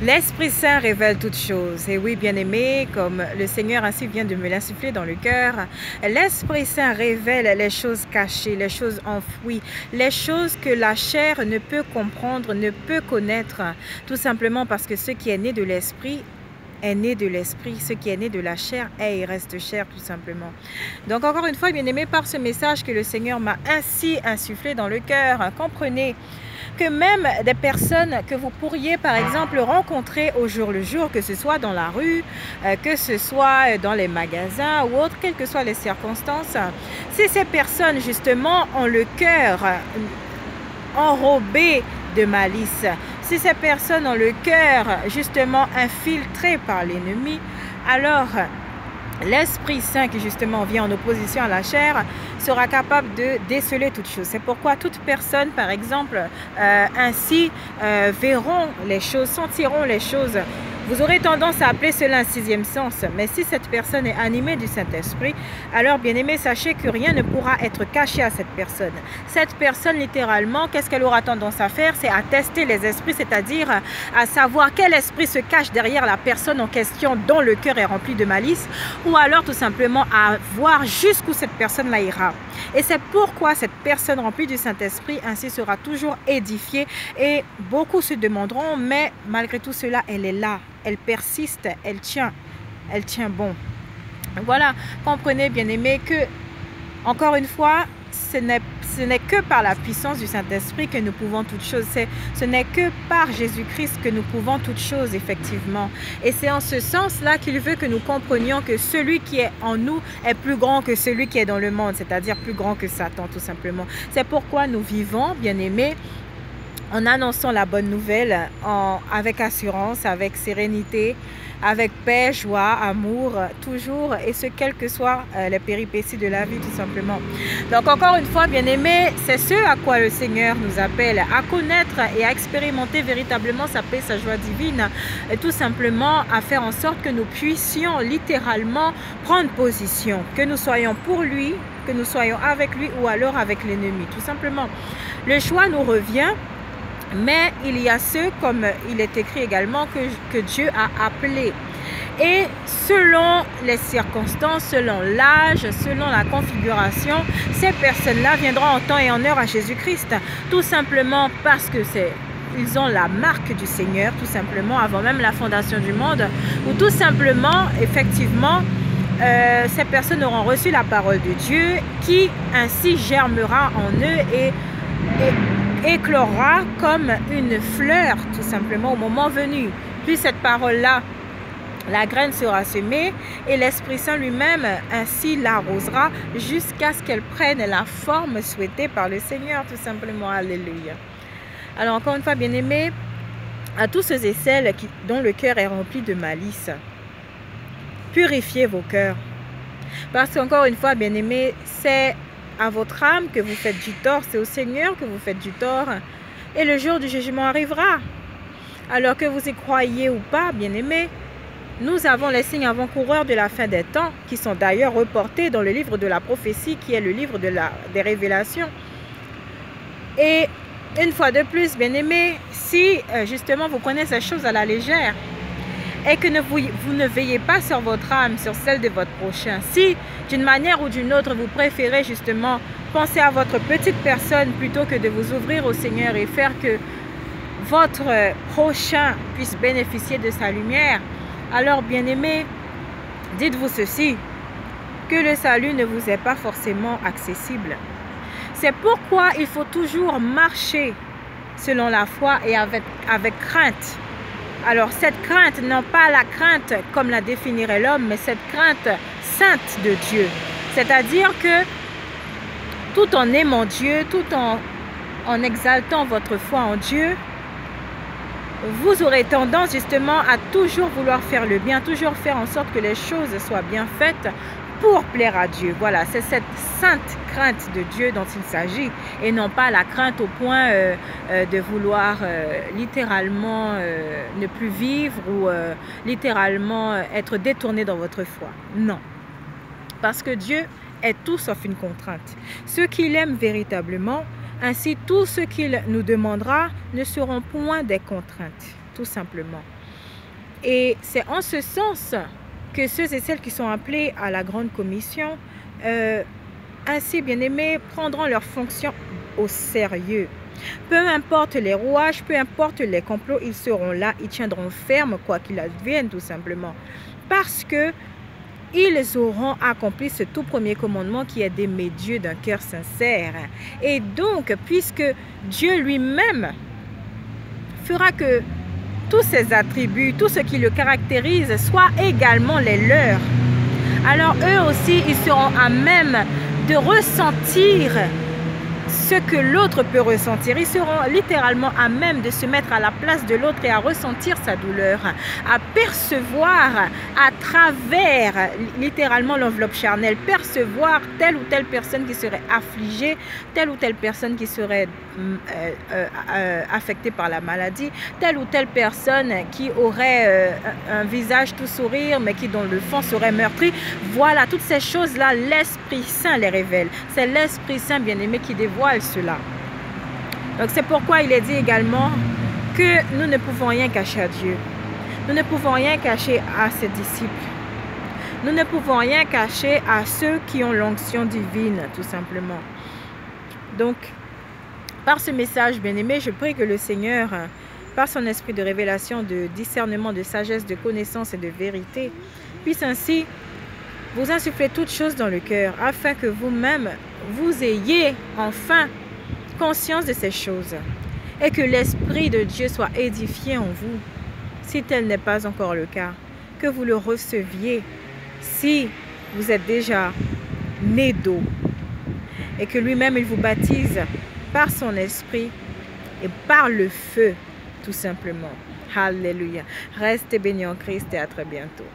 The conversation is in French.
L'Esprit Saint révèle toutes choses. Et oui, bien-aimé, comme le Seigneur ainsi vient de me l'insuffler dans le cœur, l'Esprit Saint révèle les choses cachées, les choses enfouies, les choses que la chair ne peut comprendre, ne peut connaître, tout simplement parce que ce qui est né de l'Esprit est né de l'esprit, ce qui est né de la chair est et reste chair, tout simplement. Donc encore une fois, bien-aimé, par ce message que le Seigneur m'a ainsi insufflé dans le cœur, comprenez que même des personnes que vous pourriez par exemple rencontrer au jour le jour, que ce soit dans la rue, que ce soit dans les magasins ou autre, quelles que soient les circonstances, si ces personnes justement ont le cœur enrobé de malice, si ces personnes ont le cœur justement infiltré par l'ennemi, alors l'Esprit Saint qui justement vient en opposition à la chair sera capable de déceler toutes choses. C'est pourquoi toute personne, par exemple, ainsi verront les choses, sentiront les choses. Vous aurez tendance à appeler cela un sixième sens, mais si cette personne est animée du Saint-Esprit, alors bien aimé, sachez que rien ne pourra être caché à cette personne. Cette personne, littéralement, qu'est-ce qu'elle aura tendance à faire? C'est à tester les esprits, c'est-à-dire à savoir quel esprit se cache derrière la personne en question dont le cœur est rempli de malice, ou alors tout simplement à voir jusqu'où cette personne-là ira. Et c'est pourquoi cette personne remplie du Saint-Esprit ainsi sera toujours édifiée. Et beaucoup se demanderont, mais malgré tout cela, elle est là. Elle persiste, elle tient bon. Voilà, comprenez bien aimé que, encore une fois, ce n'est que par la puissance du Saint-Esprit que nous pouvons toutes choses. Ce n'est que par Jésus-Christ que nous pouvons toutes choses, effectivement. Et c'est en ce sens-là qu'il veut que nous comprenions que celui qui est en nous est plus grand que celui qui est dans le monde, c'est-à-dire plus grand que Satan, tout simplement. C'est pourquoi nous vivons, bien aimés, en annonçant la bonne nouvelle avec assurance, avec sérénité, avec paix, joie, amour, toujours, et ce, quelles que soient les péripéties de la vie, tout simplement. Donc, encore une fois, bien-aimés, c'est ce à quoi le Seigneur nous appelle, à connaître et à expérimenter véritablement sa paix, sa joie divine, et tout simplement à faire en sorte que nous puissions littéralement prendre position, que nous soyons pour lui, que nous soyons avec lui ou alors avec l'ennemi, tout simplement. Le choix nous revient. Mais il y a ceux, comme il est écrit également, que Dieu a appelés. Et selon les circonstances, selon l'âge, selon la configuration, ces personnes-là viendront en temps et en heure à Jésus-Christ. Tout simplement parce que ils ont la marque du Seigneur, tout simplement, avant même la fondation du monde. Ou tout simplement, effectivement, ces personnes auront reçu la parole de Dieu qui ainsi germera en eux et éclora comme une fleur, tout simplement, au moment venu. Puis cette parole-là, la graine sera semée et l'Esprit Saint lui-même ainsi l'arrosera jusqu'à ce qu'elle prenne la forme souhaitée par le Seigneur, tout simplement. Alléluia. Alors encore une fois, bien-aimés, à tous ceux et celles dont le cœur est rempli de malice, purifiez vos cœurs. Parce qu'encore une fois, bien-aimés, c'est à votre âme que vous faites du tort, c'est au Seigneur que vous faites du tort, et le jour du jugement arrivera. Alors que vous y croyez ou pas, bien-aimés, nous avons les signes avant-coureurs de la fin des temps, qui sont d'ailleurs reportés dans le livre de la prophétie, qui est le livre des révélations. Et une fois de plus, bien-aimés, si justement vous prenez ces choses à la légère, et que vous ne veillez pas sur votre âme, sur celle de votre prochain. Si, d'une manière ou d'une autre, vous préférez justement penser à votre petite personne plutôt que de vous ouvrir au Seigneur et faire que votre prochain puisse bénéficier de sa lumière, alors, bien-aimés, dites-vous ceci, que le salut ne vous est pas forcément accessible. C'est pourquoi il faut toujours marcher selon la foi et avec crainte. Alors cette crainte, non pas la crainte comme la définirait l'homme, mais cette crainte sainte de Dieu. C'est-à-dire que tout en aimant Dieu, tout en exaltant votre foi en Dieu, vous aurez tendance justement à toujours vouloir faire le bien, toujours faire en sorte que les choses soient bien faites pour plaire à Dieu. Voilà, c'est cette sainte crainte de Dieu dont il s'agit et non pas la crainte au point de vouloir littéralement ne plus vivre ou littéralement être détourné dans votre foi. Non, parce que Dieu est tout sauf une contrainte. Ceux qu'il aime véritablement, ainsi tout ce qu'il nous demandera ne seront point des contraintes, tout simplement. Et c'est en ce sens que ceux et celles qui sont appelés à la grande commission, ainsi bien-aimés, prendront leurs fonctions au sérieux. Peu importe les rouages, peu importe les complots, ils seront là, ils tiendront ferme quoi qu'il advienne tout simplement. Parce que ils auront accompli ce tout premier commandement qui est d'aimer Dieu d'un cœur sincère. Et donc, puisque Dieu lui-même fera que tous ses attributs, tout ce qui le caractérise, soient également les leurs, alors eux aussi, ils seront à même de ressentir ce que l'autre peut ressentir. Ils seront littéralement à même de se mettre à la place de l'autre et à ressentir sa douleur, à percevoir à travers littéralement l'enveloppe charnelle, percevoir telle ou telle personne qui serait affligée, telle ou telle personne qui serait affectée par la maladie, telle ou telle personne qui aurait un visage tout sourire mais qui dans le fond serait meurtri. Voilà, toutes ces choses-là, l'Esprit Saint les révèle. C'est l'Esprit Saint bien-aimé qui dévoile cela. Donc c'est pourquoi il est dit également que nous ne pouvons rien cacher à Dieu. Nous ne pouvons rien cacher à ses disciples. Nous ne pouvons rien cacher à ceux qui ont l'onction divine, tout simplement. Donc, par ce message, bien-aimé, je prie que le Seigneur, par son esprit de révélation, de discernement, de sagesse, de connaissance et de vérité, puisse ainsi vous insuffler toutes choses dans le cœur, afin que vous-même, vous ayez enfin conscience de ces choses et que l'Esprit de Dieu soit édifié en vous, si tel n'est pas encore le cas, que vous le receviez si vous êtes déjà né d'eau et que lui-même, il vous baptise par son esprit et par le feu, tout simplement. Alléluia. Restez bénis en Christ et à très bientôt.